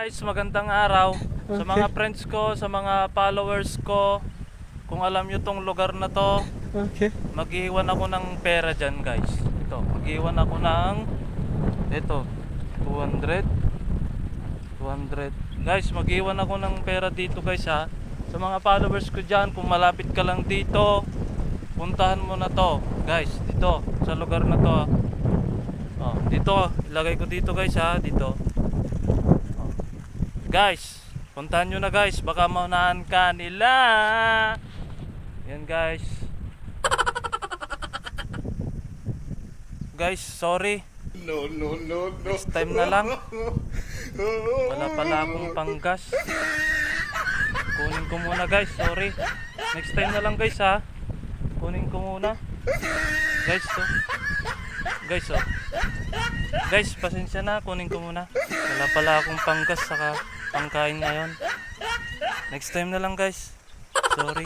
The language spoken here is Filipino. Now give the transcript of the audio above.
Guys, magandang araw sa mga friends ko, sa mga followers ko. Kung alam nyo tong lugar na to, Okay. mag-iwan ako ng pera dyan guys. Ito, mag-iwan ako ng ito, 200 guys, mag-iwan ako ng pera dito guys ha. Sa mga followers ko dyan, kung malapit ka lang dito, puntahan mo na to guys, dito, sa lugar na to ha. Oh, dito, ilagay ko dito guys ha, dito. Guys, puntahan nyo na guys, baka maunahan ka nila. Yan guys. Guys, sorry. No. Next time na lang. Wala pala akong panggas. Kunin ko muna guys, sorry. Next time na lang guys ha. Kunin ko muna. Guys, to. Guys, oh. Guys, pasensya na, kunin ko muna. Wala pala akong panggas saka pangkain ngayon. Next time na lang guys. Sorry.